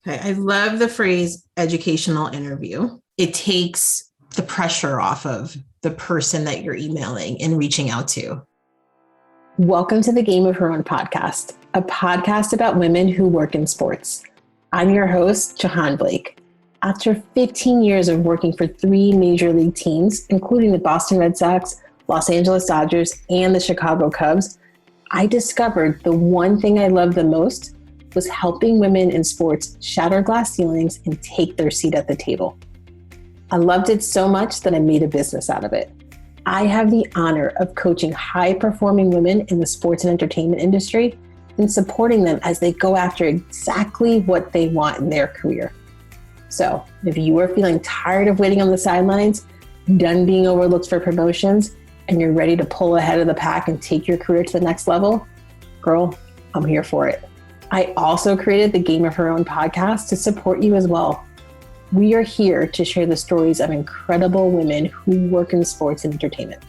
Okay. I love the phrase educational interview. It takes the pressure off of the person that you're emailing and reaching out to. Welcome to the Game of Her Own podcast, a podcast about women who work in sports. I'm your host, Jahaan Blake. After 15 years of working for 3 major league teams, including the Boston Red Sox, Los Angeles Dodgers, and the Chicago Cubs, I discovered the one thing I loved the most was helping women in sports shatter glass ceilings and take their seat at the table. I loved it so much that I made a business out of it. I have the honor of coaching high-performing women in the sports and entertainment industry and supporting them as they go after exactly what they want in their career. So if you are feeling tired of waiting on the sidelines, done being overlooked for promotions, and you're ready to pull ahead of the pack and take your career to the next level, girl, I'm here for it. I also created the Game of Her Own podcast to support you as well. We are here to share the stories of incredible women who work in sports and entertainment.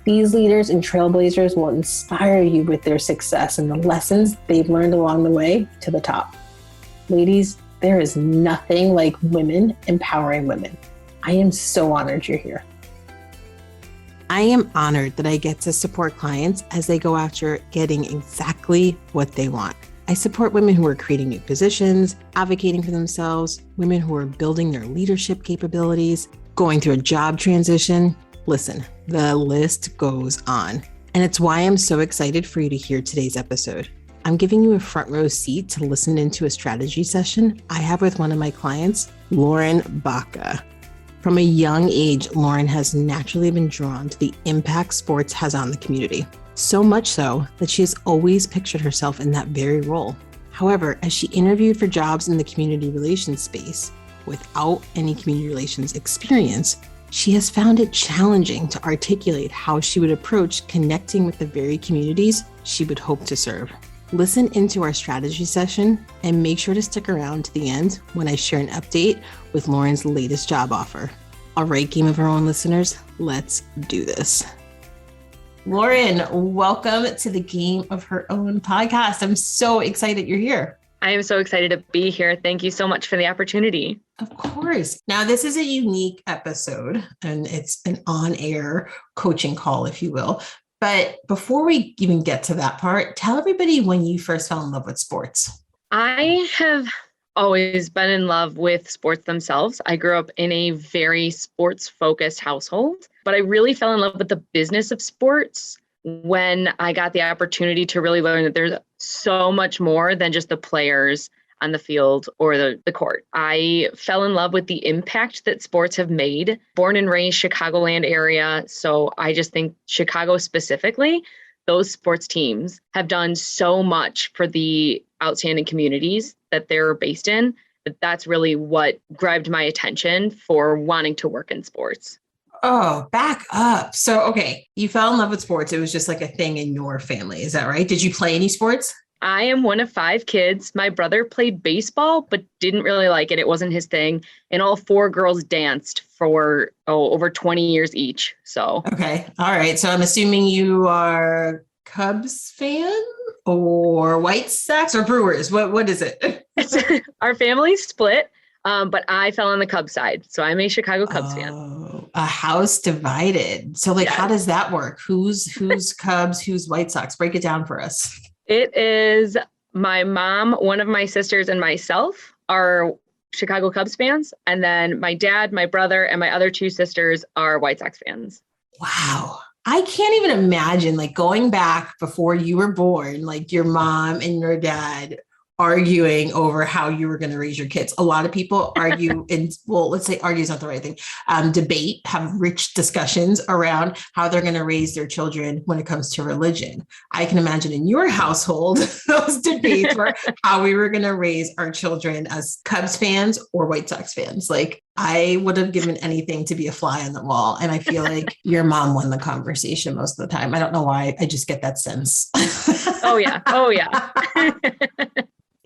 These leaders and trailblazers will inspire you with their success and the lessons they've learned along the way to the top. Ladies, there is nothing like women empowering women. I am so honored you're here. I am honored that I get to support clients as they go after getting exactly what they want. I support women who are creating new positions, advocating for themselves, women who are building their leadership capabilities, going through a job transition. Listen, the list goes on. And it's why I'm so excited for you to hear today's episode. I'm giving you a front row seat to listen into a strategy session I have with one of my clients, Lauren Baca. From a young age, Lauren has naturally been drawn to the impact sports has on the community. So much so that she has always pictured herself in that very role. However, as she interviewed for jobs in the community relations space without any community relations experience, she has found it challenging to articulate how she would approach connecting with the very communities she would hope to serve. Listen into our strategy session and make sure to stick around to the end when I share an update with Lauren's latest job offer. All right, Game of Her Own listeners, let's do this. Lauren, welcome to the Game of Her Own podcast. I'm so excited you're here. I am so excited to be here. Thank you so much for the opportunity. Of course. Now, this is a unique episode, and it's an on-air coaching call, if you will. But before we even get to that part, tell everybody when you first fell in love with sports. I have always been in love with sports themselves. I grew up in a very sports-focused household, but I really fell in love with the business of sports when I got the opportunity to really learn that there's so much more than just the players on the field or the court. I fell in love with the impact that sports have made. Born and raised Chicagoland area, so I just think Chicago specifically, those sports teams have done so much for the outstanding communities that they're based in. That's really what grabbed my attention for wanting to work in sports. Oh, back up. So, okay, you fell in love with sports. It was just like a thing in your family. Is that right? Did you play any sports? I am one of 5 kids. My brother played baseball, but didn't really like it. It wasn't his thing. And all 4 girls danced for over 20 years each. So, okay. All right. So I'm assuming you are Cubs fan or White Sox or Brewers. What is it? Our family's split, but I fell on the Cubs side. So I'm a Chicago Cubs fan. A house divided. So like, How does that work? Who's Cubs, who's White Sox? Break it down for us. It is my mom, one of my sisters, and myself are Chicago Cubs fans. And then my dad, my brother, and my other 2 sisters are White Sox fans. Wow. I can't even imagine like going back before you were born, like your mom and your dad arguing over how you were going to raise your kids. A lot of people argue let's say argue is not the right thing. Debate, have rich discussions around how they're going to raise their children when it comes to religion. I can imagine in your household, those debates were how we were going to raise our children as Cubs fans or White Sox fans. Like I would have given anything to be a fly on the wall. And I feel like your mom won the conversation most of the time. I don't know why. I just get that sense. Oh yeah.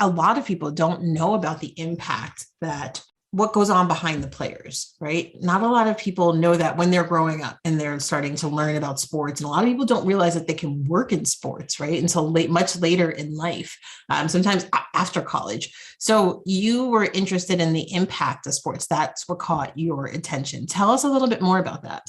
A lot of people don't know about the impact that what goes on behind the players, right? Not a lot of people know that when they're growing up and they're starting to learn about sports. And a lot of people don't realize that they can work in sports, right? Until much later in life, sometimes after college. So you were interested in the impact of sports. That's what caught your attention. Tell us a little bit more about that.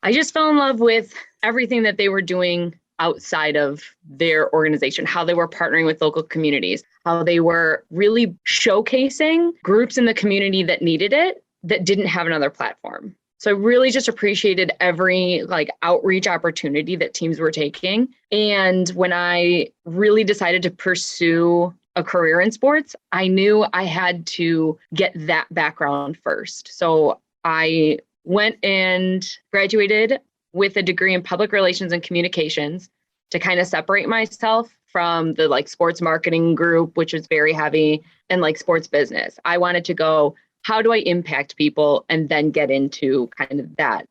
I just fell in love with everything that they were doing outside of their organization, how they were partnering with local communities, how they were really showcasing groups in the community that needed it, that didn't have another platform. So I really just appreciated every outreach opportunity that teams were taking. And when I really decided to pursue a career in sports, I knew I had to get that background first. So I went and graduated with a degree in public relations and communications to kind of separate myself from the sports marketing group, which is very heavy, and sports business. I wanted to go, how do I impact people, and then get into kind of that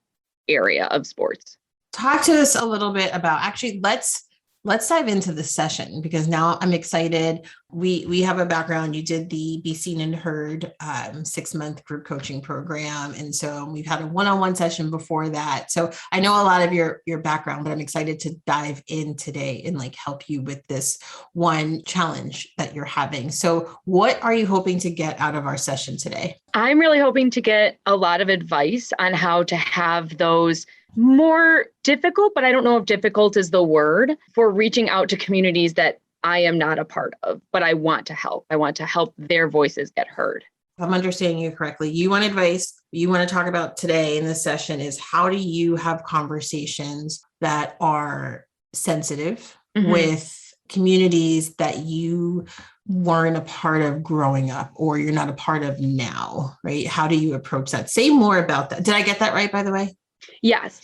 area of sports. Talk to us a little bit about, actually, let's dive into the session, because now I'm excited. We have a background. You did the Be Seen and Heard 6-month group coaching program. And so we've had a one-on-one session before that. So I know a lot of your background, but I'm excited to dive in today and help you with this one challenge that you're having. So what are you hoping to get out of our session today? I'm really hoping to get a lot of advice on how to have those more difficult, but I don't know if difficult is the word, for reaching out to communities that I am not a part of, but I want to help. I want to help their voices get heard. If I'm understanding you correctly, you want advice, you want to talk about today in this session is, how do you have conversations that are sensitive with communities that you weren't a part of growing up, or you're not a part of now, right? How do you approach that? Say more about that. Did I get that right, by the way? Yes.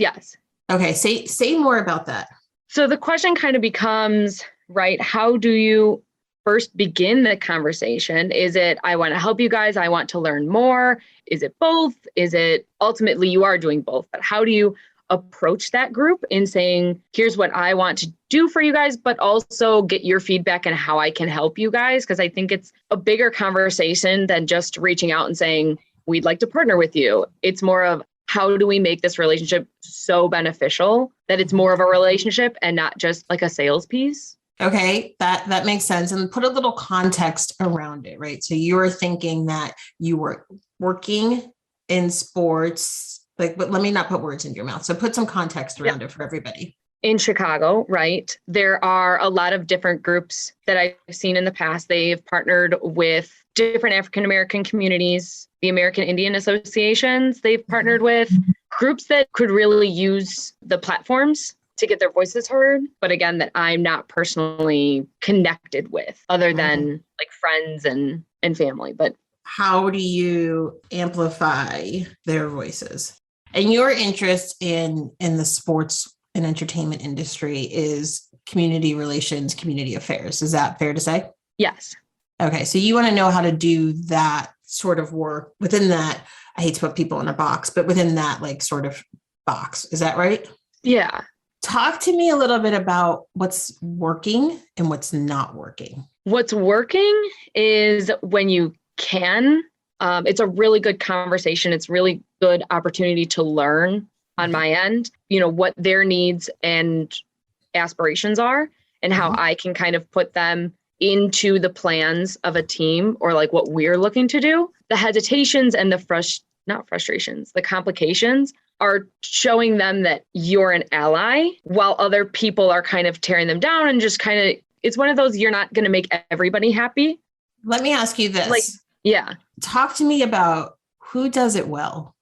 Okay. Say more about that. So the question kind of becomes, right, how do you first begin the conversation? Is it, I want to help you guys, I want to learn more? Is it both? Is it ultimately you are doing both? But how do you approach that group in saying, here's what I want to do for you guys, but also get your feedback and how I can help you guys? Because I think it's a bigger conversation than just reaching out and saying, we'd like to partner with you. It's more of, how do we make this relationship so beneficial that it's more of a relationship and not just a sales piece? Okay, that makes sense. And put a little context around it, right? So you were thinking that you were working in sports, but let me not put words in your mouth. So put some context around it for everybody. In Chicago, right, there are a lot of different groups that I've seen in the past. They've partnered with different African-American communities, the American Indian Associations. They've partnered with groups that could really use the platforms to get their voices heard. But again, that I'm not personally connected with, other than friends and family. But how do you amplify their voices? And your interest in the sports and entertainment industry is community relations, community affairs. Is that fair to say? Yes. Okay. So you want to know how to do that sort of work within that. I hate to put people in a box, but within that sort of box. Is that right? Yeah. Talk to me a little bit about what's working and what's not working. What's working is when you can. It's a really good conversation. It's really good opportunity to learn on my end, what their needs and aspirations are, and how I can kind of put them into the plans of a team, or what we're looking to do. The hesitations and the not frustrations, the complications are showing them that you're an ally, while other people are kind of tearing them down, and just kind of, it's one of those, you're not going to make everybody happy. Let me ask you this. Talk to me about who does it well.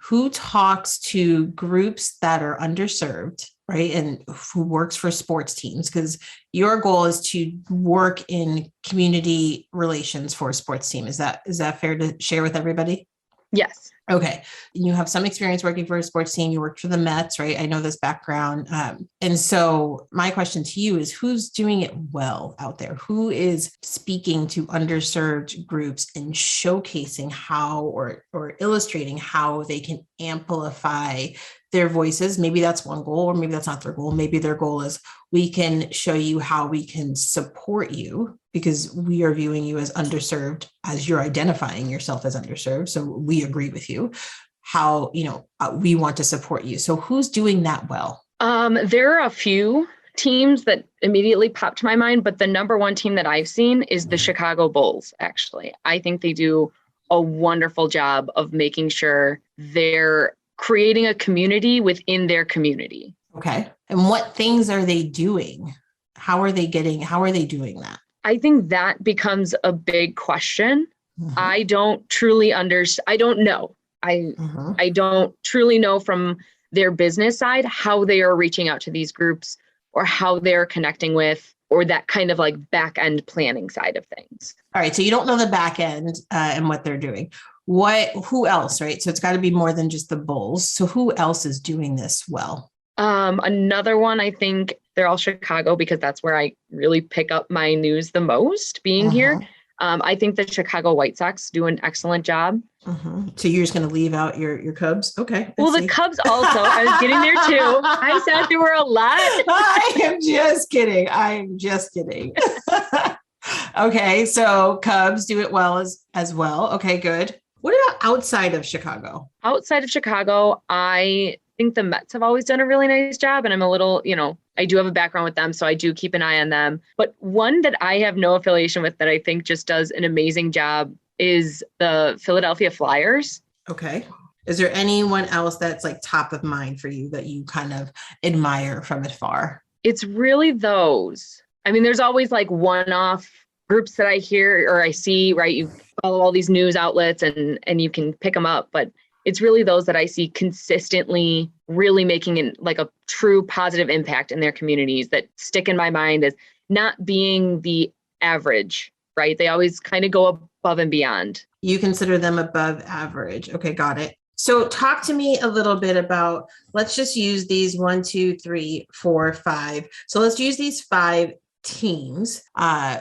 Who talks to groups that are underserved, right? And who works for sports teams? Because your goal is to work in community relations for a sports team. Is that fair to share with everybody? Yes. Okay. You have some experience working for a sports team. You worked for the Mets, right? I know this background. And so my question to you is, who's doing it well out there? Who is speaking to underserved groups and showcasing how, or illustrating how they can amplify their voices. Maybe that's one goal, or maybe that's not their goal. Maybe their goal is we can show you how we can support you because we are viewing you as underserved, as you're identifying yourself as underserved. So we agree with you how, we want to support you. So who's doing that well? There are a few teams that immediately pop to my mind, but the number one team that I've seen is the Chicago Bulls, actually. I think they do a wonderful job of making sure they're creating a community within their community. Okay. And what things are they doing? How are they doing that? I think that becomes a big question. Mm-hmm. I don't truly understand. I don't know. I don't truly know from their business side how they are reaching out to these groups or how they're connecting with, or that kind of like back end planning side of things. All right. So you don't know the back end and what they're doing. Who else, right? So it's got to be more than just the Bulls. So who else is doing this well? Another one, I think they're all Chicago because that's where I really pick up my news the most being here. I think the Chicago White Sox do an excellent job. So you're just going to leave out your Cubs? Okay. Well, the Cubs also, I was getting there too. I said there were a lot. I am just kidding. Okay. So Cubs do it well as well. Okay, good. What about outside of Chicago? Outside of Chicago, I think the Mets have always done a really nice job. And I'm a little, I do have a background with them, so I do keep an eye on them. But one that I have no affiliation with that I think just does an amazing job is the Philadelphia Flyers. Okay. Is there anyone else that's like top of mind for you that you kind of admire from afar? It's really those. I mean, there's always like one-off groups that I hear or I see, right? You follow all these news outlets and you can pick them up, but it's really those that I see consistently really making a true positive impact in their communities that stick in my mind as not being the average, right? They always kind of go above and beyond. You consider them above average. Okay, got it. So talk to me a little bit about, let's just use these 1, 2, 3, 4, 5. So let's use these 5 teams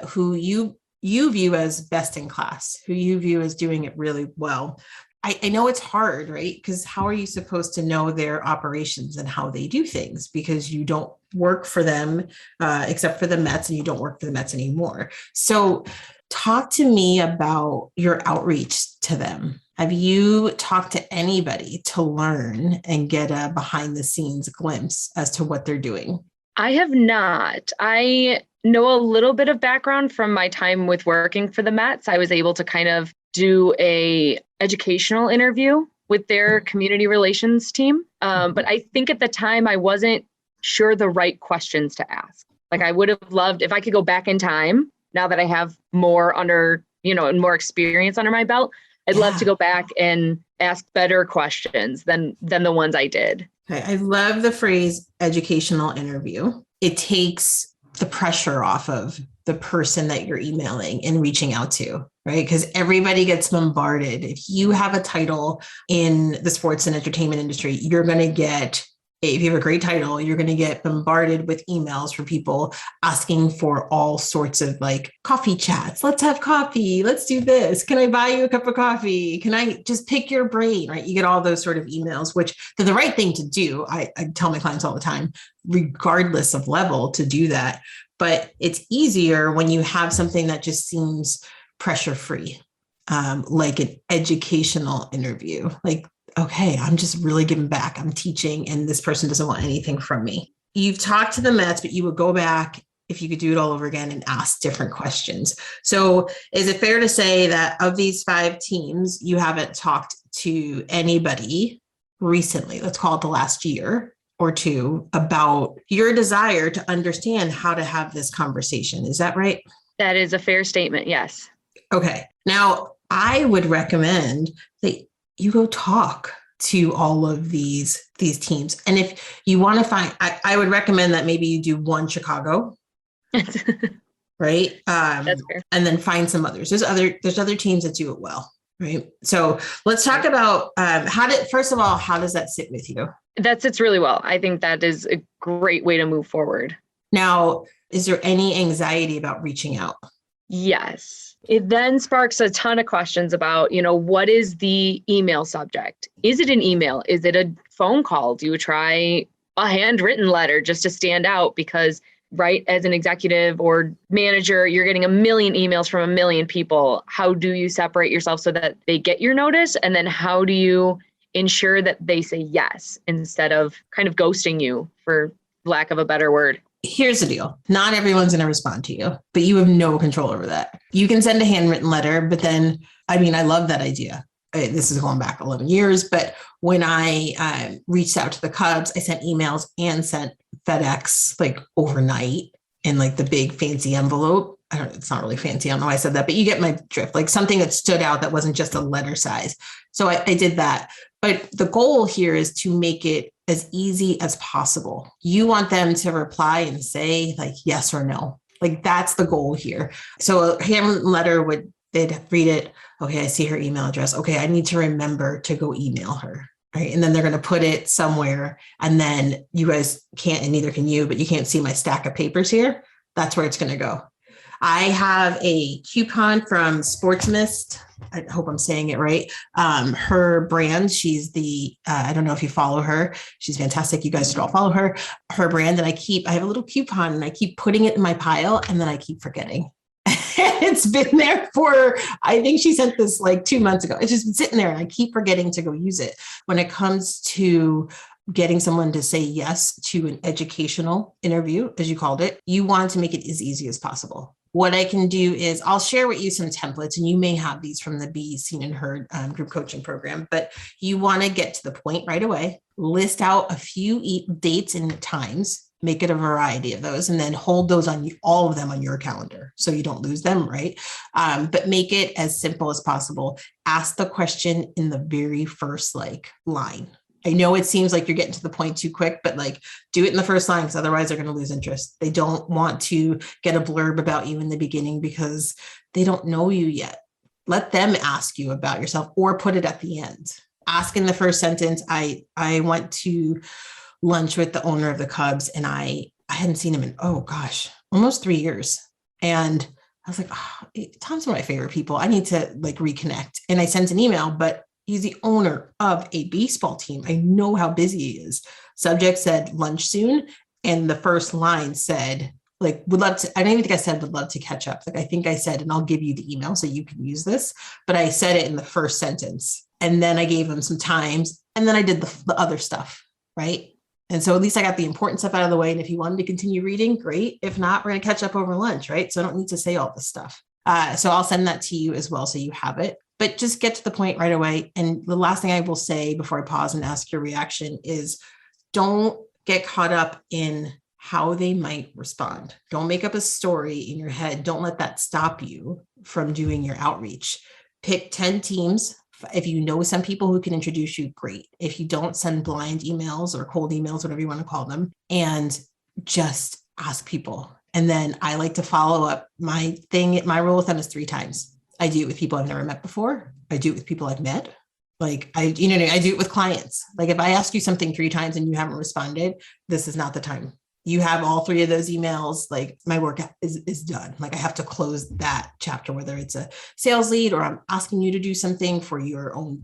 who you view as best in class, who you view as doing it really well. I know it's hard, right? Because how are you supposed to know their operations and how they do things? Because you don't work for them, except for the Mets, and you don't work for the Mets anymore. So talk to me about your outreach to them. Have you talked to anybody to learn and get a behind the scenes glimpse as to what they're doing? I have not. I know a little bit of background from my time with working for the Mets. I was able to kind of do a educational interview with their community relations team. But I think at the time I wasn't sure the right questions to ask. Like I would have loved if I could go back in time now that I have more and more experience under my belt. I'd love to go back and ask better questions than the ones I did. Okay. I love the phrase educational interview. It takes the pressure off of the person that you're emailing and reaching out to, right? Because everybody gets bombarded. If you have a title in the sports and entertainment industry, if you have a great title, you're going to get bombarded with emails from people asking for all sorts of like coffee chats. Let's have coffee. Let's do this. Can I buy you a cup of coffee? Can I just pick your brain, right? You get all those sort of emails, which they're the right thing to do. I tell my clients all the time, regardless of level, to do that. But it's easier when you have something that just seems pressure-free, like an educational interview. Like, okay, I'm just really giving back. I'm teaching and this person doesn't want anything from me. You've talked to the Mets, but you would go back if you could do it all over again and ask different questions. So is it fair to say that of these 5 teams, you haven't talked to anybody recently, let's call it the last year or 2, about your desire to understand how to have this conversation? Is that right? That is a fair statement. Yes. Okay. Now, I would recommend that you go talk to all of these teams. And if you want to find, I would recommend that maybe you do one Chicago, right? That's fair. And then find some others. There's other teams that do it well, right? So let's talk about first of all, how does that sit with you? That sits really well. I think that is a great way to move forward. Now, is there any anxiety about reaching out? Yes. It then sparks a ton of questions about, what is the email subject? Is it an email? Is it a phone call? Do you try a handwritten letter just to stand out? Because, right, as an executive or manager, you're getting a million emails from a million people. How do you separate yourself so that they get your notice? And then how do you ensure that they say yes instead of kind of ghosting you, for lack of a better word? Here's the deal. Not everyone's going to respond to you, but you have no control over that. You can send a handwritten letter, but then, I love that idea. This is going back 11 years, but when I reached out to the Cubs, I sent emails and sent FedEx like overnight in like the big fancy envelope. It's not really fancy. I don't know why I said that, but you get my drift, like something that stood out that wasn't just a letter size. So I did that. But the goal here is to make it as easy as possible. You want them to reply and say like yes or no. Like that's the goal here. So a handwritten letter they'd read it. Okay, I see her email address. Okay, I need to remember to go email her. Right. And then they're going to put it somewhere. And then you guys can't, and neither can you, but you can't see my stack of papers here. That's where it's going to go. I have a coupon from Sportsmist. I hope I'm saying it right. Her brand, she's I don't know if you follow her. She's fantastic. You guys should all follow her. Her brand. And I have a little coupon and I keep putting it in my pile and then I keep forgetting. It's been there for, I think she sent this like 2 months ago. It's just been sitting there and I keep forgetting to go use it. When it comes to getting someone to say yes to an educational interview, as you called it, you want to make it as easy as possible. What I can do is I'll share with you some templates, and you may have these from the Be Seen and Heard group coaching program, but you want to get to the point right away, list out a few dates and times, make it a variety of those, and then hold those on all of them on your calendar so you don't lose them, right? But make it as simple as possible. Ask the question in the very first line. I know it seems like you're getting to the point too quick, but do it in the first line because otherwise they're going to lose interest. They don't want to get a blurb about you in the beginning because they don't know you yet. Let them ask you about yourself or put it at the end. Ask in the first sentence. I went to lunch with the owner of the Cubs and I hadn't seen him in, almost 3 years. And I was like, Tom's one of my favorite people. I need to reconnect. And I sent an email, but he's the owner of a baseball team. I know how busy he is. Subject said lunch soon. And the first line said, would love to, I don't even think I said would love to catch up. I think I said, and I'll give you the email so you can use this. But I said it in the first sentence. And then I gave him some times. And then I did the other stuff, right? And so at least I got the important stuff out of the way. And if you wanted to continue reading, great. If not, we're going to catch up over lunch, right? So I don't need to say all this stuff. So I'll send that to you as well so you have it. But just get to the point right away. And the last thing I will say before I pause and ask your reaction is don't get caught up in how they might respond. Don't make up a story in your head. Don't let that stop you from doing your outreach. Pick 10 teams. If you know some people who can introduce you, great. If you don't, send blind emails or cold emails, whatever you want to call them, and just ask people. And then I like to follow up. My rule of thumb is 3 times. I do it with people I've never met before. I do it with people I've met. I do it with clients. If I ask you something 3 times and you haven't responded, this is not the time. You have all 3 of those emails, my work is done. I have to close that chapter, whether it's a sales lead or I'm asking you to do something for your own,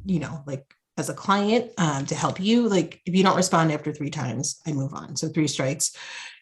as a client to help you. If you don't respond after 3 times, I move on. So 3 strikes,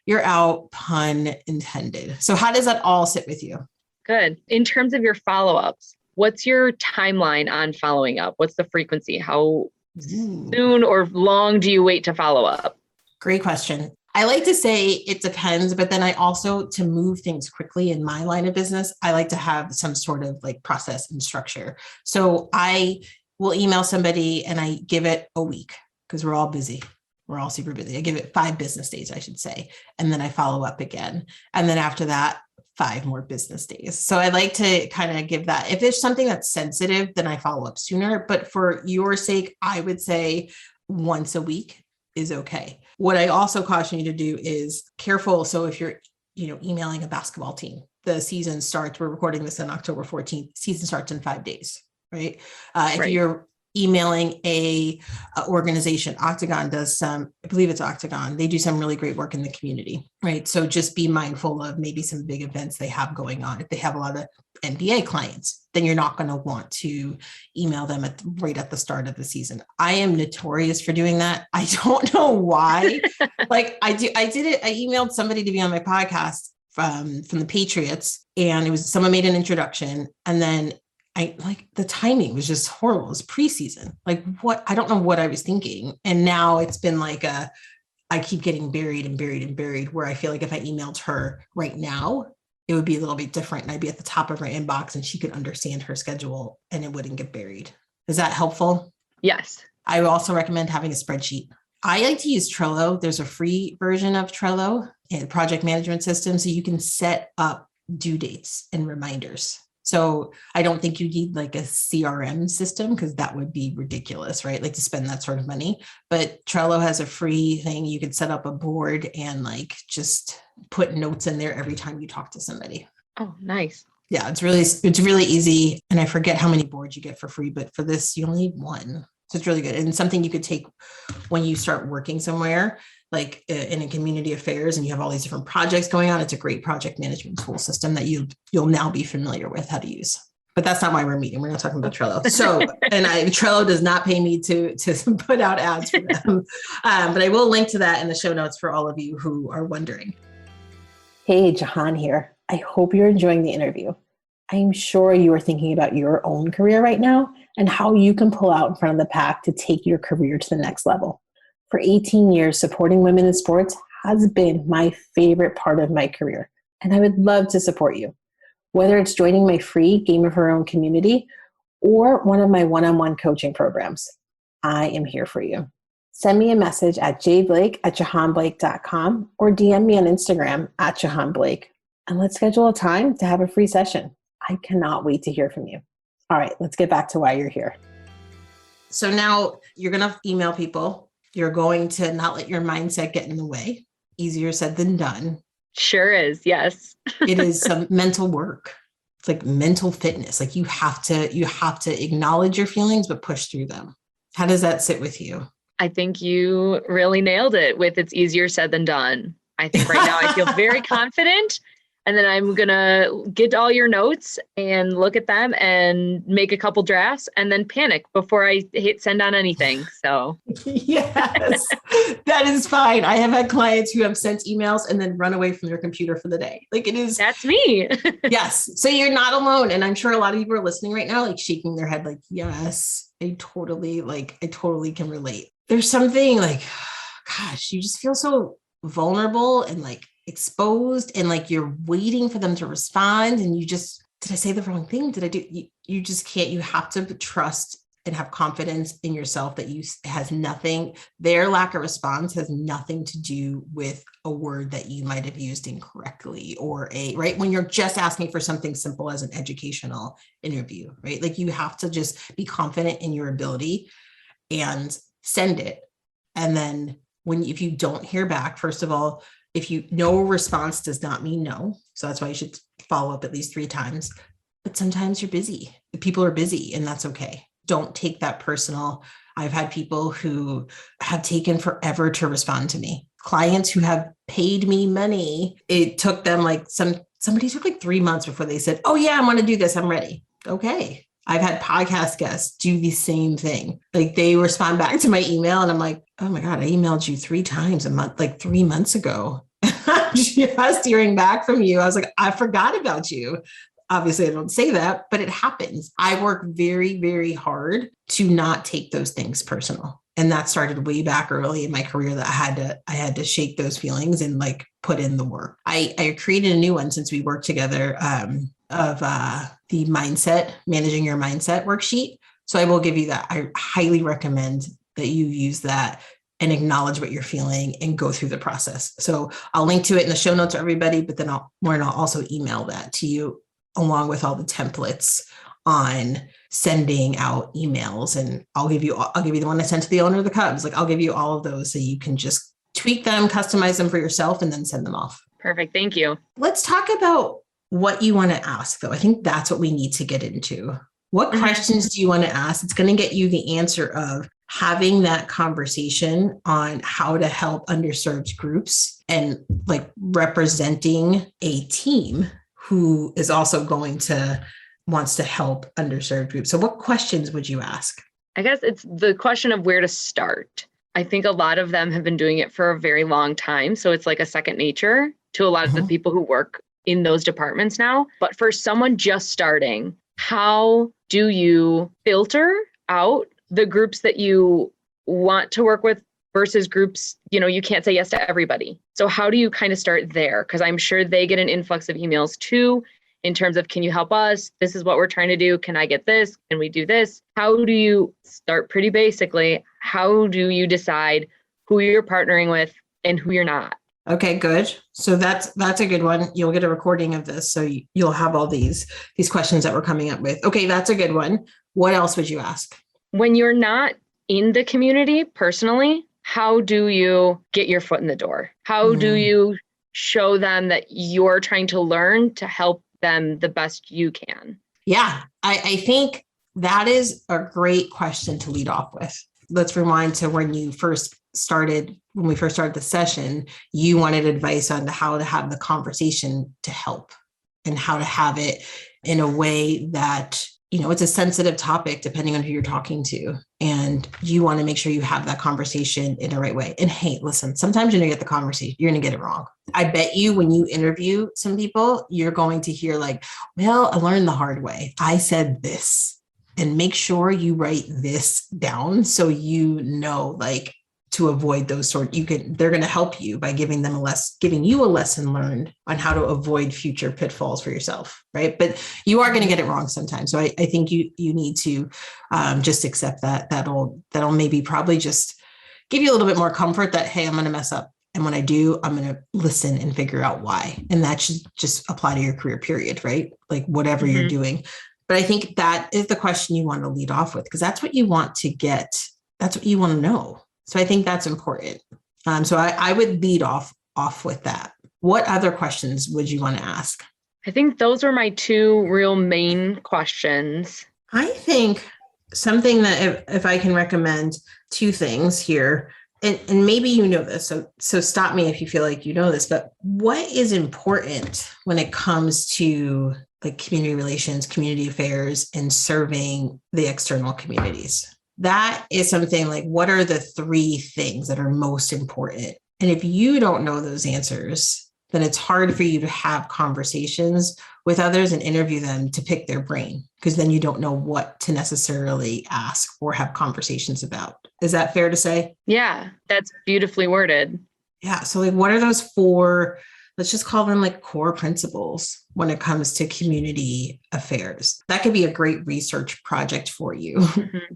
you're out, pun intended. So how does that all sit with you? Good. In terms of your follow-ups, what's your timeline on following up? What's the frequency? How soon or long do you wait to follow up? Great question. I like to say it depends, but then I also, to move things quickly in my line of business, I like to have some sort of process and structure. So I will email somebody and I give it a week because we're all busy. We're all super busy. I give it 5 business days, I should say. And then I follow up again. And then after that, 5 more business days. So I like to kind of give that. If there's something that's sensitive, then I follow up sooner. But for your sake, I would say once a week is okay. What I also caution you to do is careful. So if you're, emailing a basketball team, the season starts, we're recording this on October 14th, season starts in 5 days, right? If you're emailing a organization, Octagon does some, I believe it's Octagon. They do some really great work in the community, right? So just be mindful of maybe some big events they have going on. If they have a lot of NBA clients, then you're not going to want to email them right at the start of the season. I am notorious for doing that. I don't know why. I did it. I emailed somebody to be on my podcast from the Patriots, and it was someone made an introduction, and then the timing was just horrible. It was preseason. I don't know what I was thinking. And now it's been I keep getting buried and buried and buried, where I feel like if I emailed her right now, it would be a little bit different. And I'd be at the top of her inbox and she could understand her schedule and it wouldn't get buried. Is that helpful? Yes. I would also recommend having a spreadsheet. I like to use Trello. There's a free version of Trello and project management system, so you can set up due dates and reminders. So I don't think you need a CRM system, because that would be ridiculous, right? To spend that sort of money. But Trello has a free thing. You could set up a board and just put notes in there every time you talk to somebody. Oh, nice. Yeah, it's really easy. And I forget how many boards you get for free, but for this, you only need one. So it's really good. And something you could take when you start working somewhere, in a community affairs, and you have all these different projects going on. It's a great project management tool system that you'll now be familiar with how to use. But that's not why we're meeting. We're not talking about Trello. So, Trello does not pay me to put out ads for them. But I will link to that in the show notes for all of you who are wondering. Hey, Jahaan here. I hope you're enjoying the interview. I'm sure you are thinking about your own career right now and how you can pull out in front of the pack to take your career to the next level. For 18 years, supporting women in sports has been my favorite part of my career, and I would love to support you. Whether it's joining my free Game of Her Own community or one of my one-on-one coaching programs, I am here for you. Send me a message at jblake@jahaanblake.com or DM me on Instagram @jahaanblake, and let's schedule a time to have a free session. I cannot wait to hear from you. All right, let's get back to why you're here. So now you're going to email people. You're going to not let your mindset get in the way. Easier said than done. Sure is. Yes. It is some mental work. It's mental fitness. You have to acknowledge your feelings, but push through them. How does that sit with you? I think you really nailed it with it's easier said than done. I think right now I feel very confident. And then I'm going to get all your notes and look at them and make a couple drafts and then panic before I hit send on anything. So yes, that is fine. I have had clients who have sent emails and then run away from their computer for the day. That's me. Yes. So you're not alone. And I'm sure a lot of people are listening right now, shaking their head, yes, I totally can relate. There's something gosh, you just feel so vulnerable and exposed, and you're waiting for them to respond, and did I say the wrong thing? Did I do? You just can't. You have to trust and have confidence in yourself that their lack of response has nothing to do with a word that you might have used incorrectly, or right when you're just asking for something simple as an educational interview, right? You have to just be confident in your ability and send it. And then if you don't hear back, first of all, no response does not mean no. So that's why you should follow up at least 3 times. But sometimes you're busy. People are busy, and that's okay. Don't take that personal. I've had people who have taken forever to respond to me. Clients who have paid me money. It took them somebody took 3 months before they said, oh yeah, I want to do this. I'm ready. Okay. I've had podcast guests do the same thing. They respond back to my email and I'm oh my God, I emailed you 3 times a month, 3 months ago. Just hearing back from you. I was I forgot about you. Obviously I don't say that, but it happens. I work very, very hard to not take those things personal. And that started way back early in my career, that I had to shake those feelings and put in the work. I created a new one since we worked together, of the managing your mindset worksheet. So I will give you that. I highly recommend that you use that and acknowledge what you're feeling and go through the process. So I'll link to it in the show notes for everybody, but then I'll also email that to you along with all the templates on sending out emails. And I'll give you the one I sent to the owner of the Cubs. I'll give you all of those so you can just tweak them, customize them for yourself, and then send them off. Perfect. Thank you. Let's talk about what you want to ask, though. I think that's what we need to get into. What questions do you want to ask? It's going to get you the answer of having that conversation on how to help underserved groups and representing a team who is also wants to help underserved groups. So what questions would you ask? I guess it's the question of where to start. I think a lot of them have been doing it for a very long time. So it's like a second nature to a lot of the people who work in those departments now. But for someone just starting, how do you filter out the groups that you want to work with versus groups, you can't say yes to everybody. So how do you kind of start there? Because I'm sure they get an influx of emails too, in terms of, can you help us? This is what we're trying to do. Can I get this? Can we do this? How do you start pretty basically? How do you decide who you're partnering with and who you're not? Okay, good. So that's a good one. You'll get a recording of this. So you'll have all these questions that we're coming up with. Okay, that's a good one. What else would you ask? When you're not in the community personally, how do you get your foot in the door? How do you show them that you're trying to learn to help them the best you can? Yeah, I think that is a great question to lead off with. Let's rewind to when we first started the session. You wanted advice on how to have the conversation to help and how to have it in a way that, it's a sensitive topic depending on who you're talking to. And you want to make sure you have that conversation in the right way. And hey, listen, sometimes you're going to get the conversation, you're going to get it wrong. I bet you when you interview some people, you're going to hear like, well, I learned the hard way. I said this. And make sure you write this down so like to avoid those they're going to help you by giving you a lesson learned on how to avoid future pitfalls for yourself, right? But you are going to get it wrong sometimes. So I think you need to just accept that. That'll maybe probably just give you a little bit more comfort that, hey, I'm going to mess up. And when I do, I'm going to listen and figure out why. And that should just apply to your career period, right? Like whatever you're doing. But I think that is the question you want to lead off with, because that's what you want to get. That's what you want to know. So I think that's important. So I would lead off with that. What other questions would you want to ask? I think those were my two real main questions. I think something that if I can recommend two things here, and maybe you know this, so stop me if you feel like you know this, but what is important when it comes to like community relations, community affairs, and serving the external communities? That is something like, what are the three things that are most important? And if you don't know those answers, then it's hard for you to have conversations with others and interview them to pick their brain, because then you don't know what to necessarily ask or have conversations about. Is that fair to say? Yeah, that's beautifully worded. Yeah. So like, what are those four, let's just call them like core principles when it comes to community affairs? That could be a great research project for you,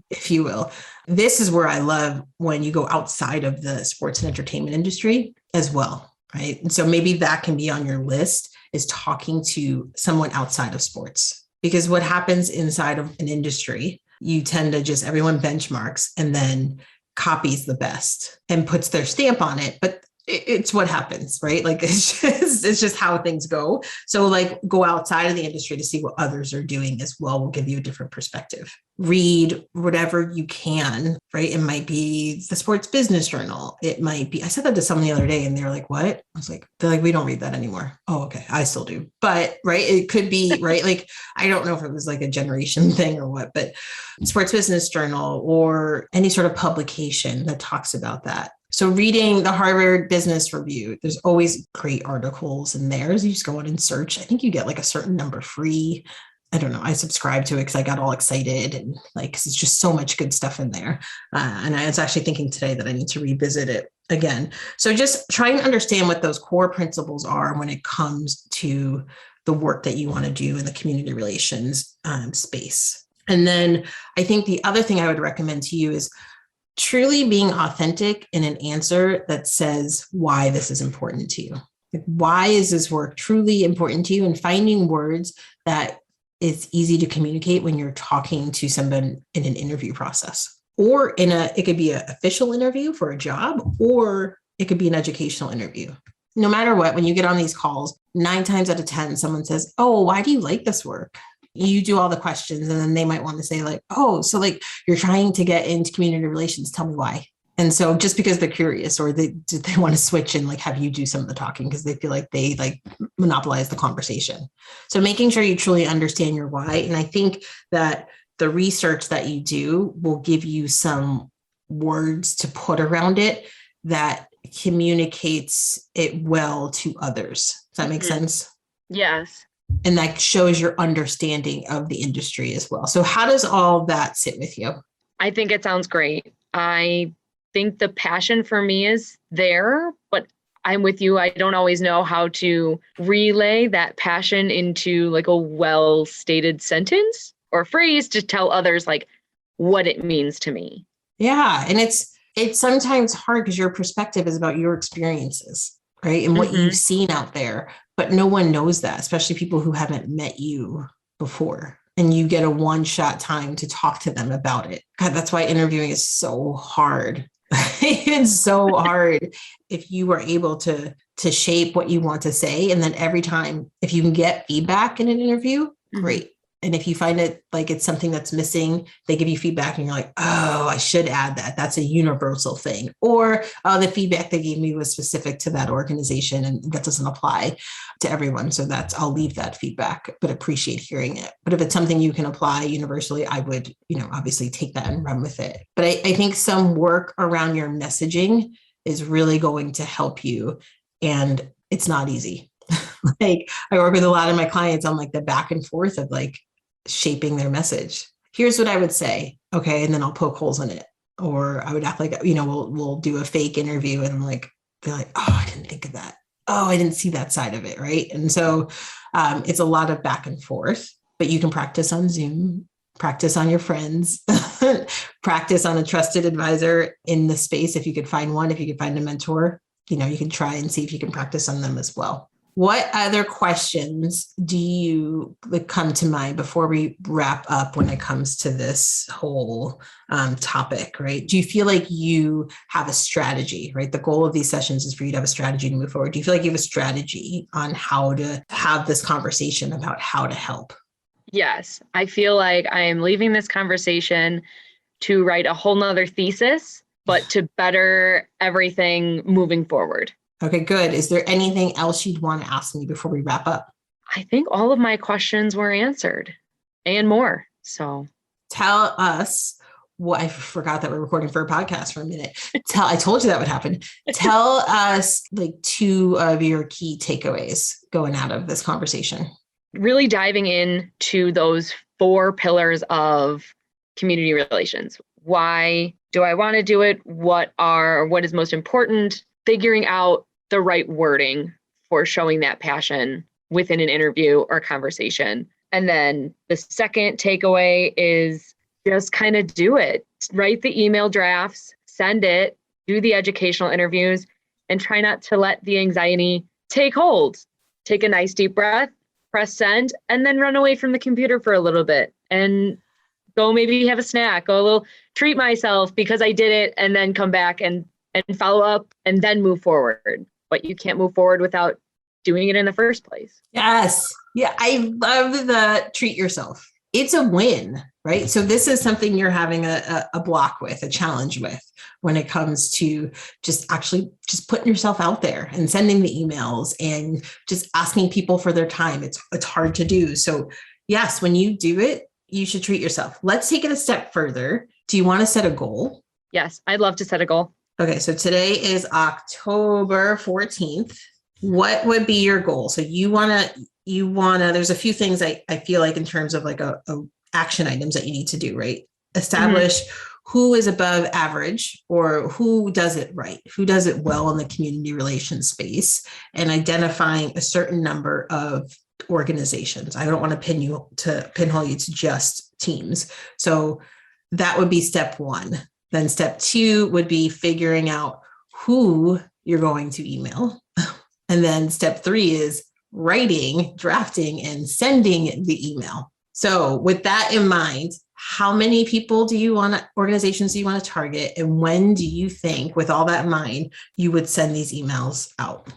if you will. This is where I love when you go outside of the sports and entertainment industry as well, right? And so maybe that can be on your list, is talking to someone outside of sports. Because what happens inside of an industry, you tend to just, everyone benchmarks and then copies the best and puts their stamp on it. But it's what happens, right? Like it's just how things go. So like go outside of the industry to see what others are doing as well will give you a different perspective. Read whatever you can, right? It might be the Sports Business Journal. It might be, I said that to someone the other day and they're like, what? I was like, they're like, we don't read that anymore. Oh, okay. I still do. But right. It could be, right. Like, I don't know if it was like a generation thing or what, but Sports Business Journal or any sort of publication that talks about that. So reading the Harvard Business Review, there's always great articles in there. So you just go in and search. I think you get like a certain number free. I don't know. I subscribed to it because I got all excited and like, cause it's just so much good stuff in there. And I was actually thinking today that I need to revisit it again. So just try and understand what those core principles are when it comes to the work that you want to do in the community relations space. And then I think the other thing I would recommend to you is truly being authentic in an answer that says why this is important to you. Like, why is this work truly important to you? And finding words that it's easy to communicate when you're talking to someone in an interview process, or it could be an official interview for a job, or it could be an educational interview. No matter what, when you get on these calls, 9 times out of 10, someone says, oh, why do you like this work? You do all the questions and then they might want to say like, oh, so like you're trying to get into community relations. Tell me why. And so just because they're curious or they want to switch and like have you do some of the talking because they feel like they like monopolize the conversation. So making sure you truly understand your why. And I think that the research that you do will give you some words to put around it that communicates it well to others. Does that make sense? Yes. And that shows your understanding of the industry as well. So how does all that sit with you? I think it sounds great. I think the passion for me is there, but I'm with you. I don't always know how to relay that passion into like a well-stated sentence or phrase to tell others like what it means to me. Yeah. And it's sometimes hard because your perspective is about your experiences, right? And what you've seen out there, but no one knows that, especially people who haven't met you before. And you get a one-shot time to talk to them about it. God, that's why interviewing is so hard. It's so hard if you are able to shape what you want to say. And then every time, if you can get feedback in an interview, great. And if you find it like it's something that's missing, they give you feedback and you're like, oh, I should add that. That's a universal thing. Or the feedback they gave me was specific to that organization and that doesn't apply to everyone. So I'll leave that feedback, but appreciate hearing it. But if it's something you can apply universally, I would, obviously take that and run with it. But I think some work around your messaging is really going to help you. And it's not easy. Like I work with a lot of my clients on like the back and forth of like shaping their message. Here's what I would say. Okay. And then I'll poke holes in it. Or I would act like, we'll do a fake interview and they're like, oh, I didn't think of that. Oh, I didn't see that side of it. Right. And so it's a lot of back and forth, but you can practice on Zoom, practice on your friends, practice on a trusted advisor in the space. If you could find one, if you could find a mentor, you can try and see if you can practice on them as well. What other questions do you come to mind before we wrap up when it comes to this whole topic, right? Do you feel like you have a strategy, right? The goal of these sessions is for you to have a strategy to move forward. Do you feel like you have a strategy on how to have this conversation about how to help? Yes, I feel like I am leaving this conversation to write a whole nother thesis, but to better everything moving forward. Okay, good. Is there anything else you'd want to ask me before we wrap up? I think all of my questions were answered and more. So tell us what I forgot that we're recording for a podcast for a minute. I told you that would happen. Tell us like 2 of your key takeaways going out of this conversation. Really diving into those 4 pillars of community relations. Why do I want to do it? What is most important? Figuring out the right wording for showing that passion within an interview or conversation. And then the second takeaway is just kind of do it. Write the email drafts, send it, do the educational interviews, and try not to let the anxiety take hold. Take a nice deep breath, press send, and then run away from the computer for a little bit and go maybe have a snack, go a little treat myself because I did it, and then come back and follow up and then move forward. But you can't move forward without doing it in the first place. Yes. Yeah. I love the treat yourself. It's a win, right? So this is something you're having a block with, a challenge with when it comes to just putting yourself out there and sending the emails and just asking people for their time. It's hard to do. So yes, when you do it, you should treat yourself. Let's take it a step further. Do you want to set a goal? Yes, I'd love to set a goal. Okay, so today is October 14th. What would be your goal? So you wanna, there's a few things I feel like in terms of like a action items that you need to do, right? Establish who is above average or who does it right, who does it well in the community relations space, and identifying a certain number of organizations. I don't want to pinhole you to just teams. So that would be step 1. Then step 2 would be figuring out who you're going to email. And then step 3 is writing, drafting, and sending the email. So with that in mind, how many organizations do you want to target? And when do you think, with all that in mind, you would send these emails out?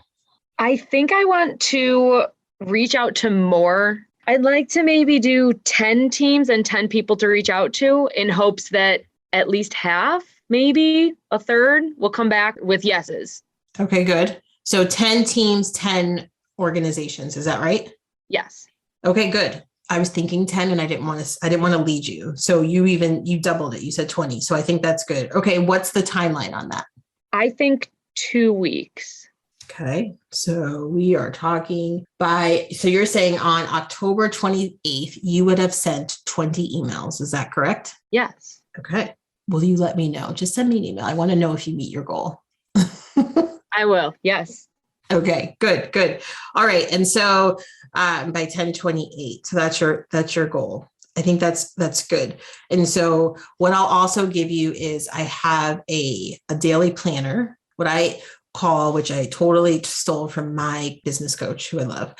I think I want to reach out to more. I'd like to maybe do 10 teams and 10 people to reach out to in hopes that at least half, maybe a third will come back with yeses. Okay, good. So 10 teams, 10 organizations. Is that right? Yes. Okay, good. I was thinking 10 and I didn't want to lead you. So you doubled it. You said 20. So I think that's good. Okay. What's the timeline on that? I think 2 weeks. Okay. So we are talking so you're saying on October 28th, you would have sent 20 emails. Is that correct? Yes. Okay. Will you let me know? Just send me an email. I want to know if you meet your goal. I will. Yes. Okay, good. All right. And so by 10/28, so that's your goal. I think that's good. And so what I'll also give you is I have a daily planner, what I call, which I totally stole from my business coach, who I love.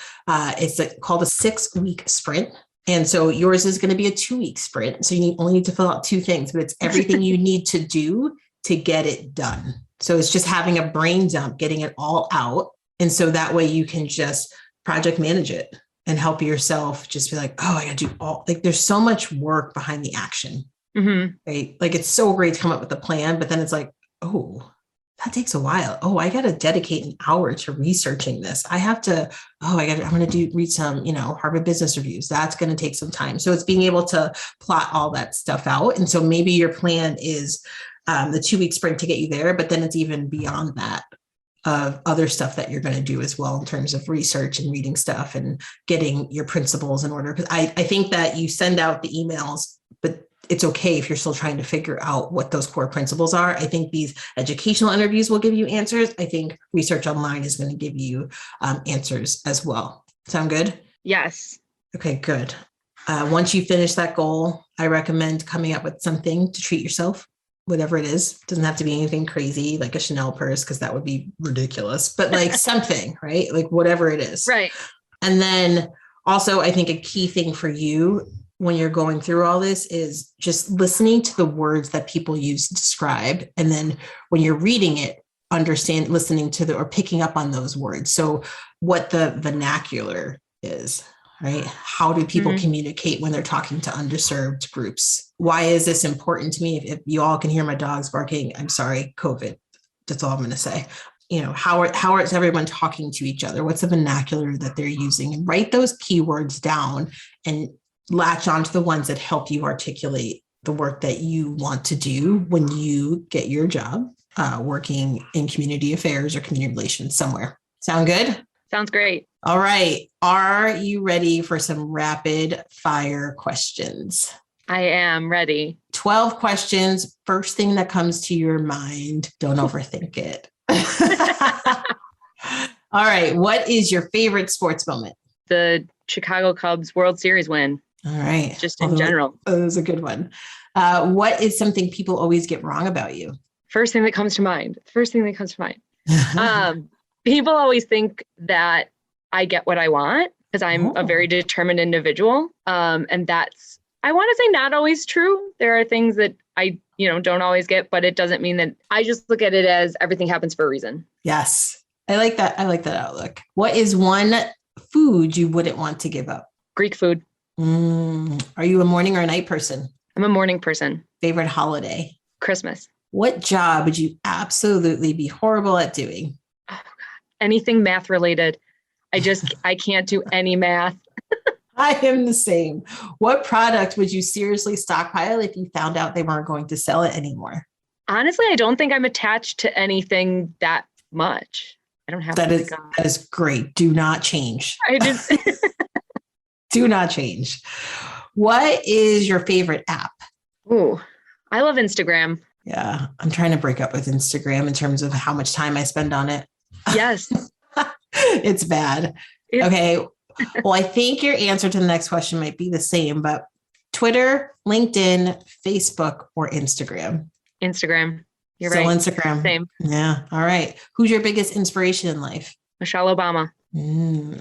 It's called a 6-week sprint. And so yours is going to be a 2-week sprint. So you only need to fill out 2 things, but it's everything you need to do to get it done. So it's just having a brain dump, getting it all out. And so that way you can just project manage it and help yourself just be like, oh, I got to do there's so much work behind the action, right? Like it's so great to come up with a plan, but then it's like, oh, that takes a while. Oh, I got to dedicate an hour to researching this. I'm going to read some, Harvard Business Reviews. That's going to take some time. So it's being able to plot all that stuff out. And so maybe your plan is the 2-week sprint to get you there, but then it's even beyond that of other stuff that you're going to do as well in terms of research and reading stuff and getting your principles in order. Because I think that you send out the emails, but it's okay if you're still trying to figure out what those core principles are. I think these educational interviews will give you answers. I think research online is going to give you answers as well. Sound good? Yes. Okay, good. Once you finish that goal, I recommend coming up with something to treat yourself. Whatever it is, it doesn't have to be anything crazy like a Chanel purse, because that would be ridiculous, but like something, right? Like whatever it is. Right. And then also, I think a key thing for you when you're going through all this is just listening to the words that people use to describe. And then when you're reading it, listening to or picking up on those words. So what the vernacular is, right? How do people communicate when they're talking to underserved groups? Why is this important to me? If you all can hear my dogs barking, I'm sorry, COVID. That's all I'm going to say. How is everyone talking to each other? What's the vernacular that they're using? And write those keywords down and latch onto the ones that help you articulate the work that you want to do when you get your job working in community affairs or community relations somewhere. Sound good? Sounds great. All right. Are you ready for some rapid fire questions? I am ready. 12 questions. First thing that comes to your mind. Don't overthink it. All right. What is your favorite sports moment? The Chicago Cubs World Series win. All right. Just in general. That was a good one. What is something people always get wrong about you? First thing that comes to mind. People always think that I get what I want because I'm a very determined individual. And that's, I want to say, not always true. There are things that I, don't always get, but it doesn't mean that. I just look at it as everything happens for a reason. Yes. I like that. I like that outlook. What is one food you wouldn't want to give up? Greek food. Are you a morning or a night person? I'm a morning person. Favorite holiday? Christmas. What job would you absolutely be horrible at doing? Oh, God. Anything math related. I can't do any math. I am the same. What product would you seriously stockpile if you found out they weren't going to sell it anymore? Honestly, I don't think I'm attached to anything that much. I don't have that. That is great. Do not change. Do not change. What is your favorite app? Ooh, I love Instagram. Yeah, I'm trying to break up with Instagram in terms of how much time I spend on it. Yes. It's bad. Okay. Well, I think your answer to the next question might be the same, but Twitter, LinkedIn, Facebook, or Instagram? Instagram. You're Still right. Instagram. Same. Yeah. All right. Who's your biggest inspiration in life? Michelle Obama.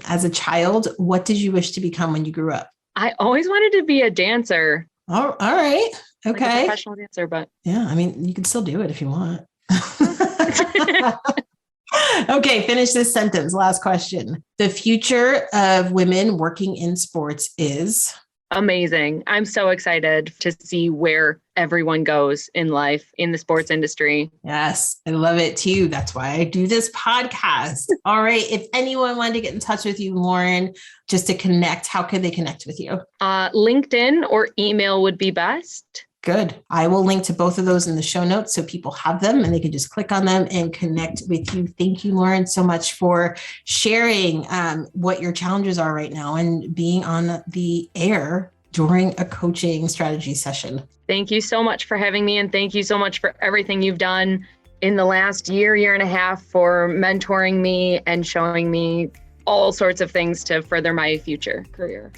As a child, what did you wish to become when you grew up? I always wanted to be a dancer. Oh, all right. Okay. Like a professional dancer, but. Yeah. I mean, you can still do it if you want. Okay, finish this sentence. Last question. The future of women working in sports is? Amazing. I'm so excited to see where everyone goes in life in the sports industry. Yes, I love it too. That's why I do this podcast. All right. If anyone wanted to get in touch with you, Lauren, just to connect, how could they connect with you? LinkedIn or email would be best. Good. I will link to both of those in the show notes so people have them and they can just click on them and connect with you. Thank you, Lauren, so much for sharing what your challenges are right now and being on the air during a coaching strategy session. Thank you so much for having me. And thank you so much for everything you've done in the last year and a half for mentoring me and showing me all sorts of things to further my future career.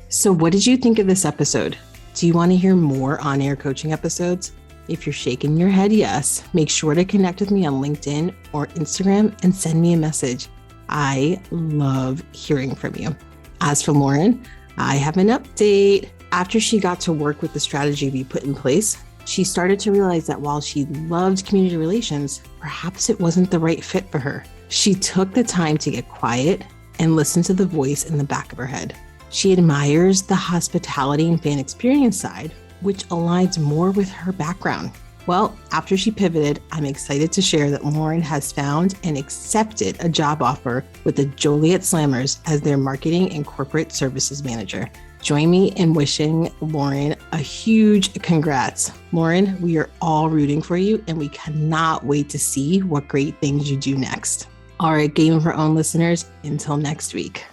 So what did you think of this episode? Do you want to hear more on-air coaching episodes? If you're shaking your head yes, make sure to connect with me on LinkedIn or Instagram and send me a message. I love hearing from you. As for Lauren, I have an update. After she got to work with the strategy we put in place, she started to realize that while she loved community relations, perhaps it wasn't the right fit for her. She took the time to get quiet and listen to the voice in the back of her head. She admires the hospitality and fan experience side, which aligns more with her background. Well, after she pivoted, I'm excited to share that Lauren has found and accepted a job offer with the Joliet Slammers as their marketing and corporate services manager. Join me in wishing Lauren a huge congrats. Lauren, we are all rooting for you and we cannot wait to see what great things you do next. All right, Game of Her Own listeners, until next week.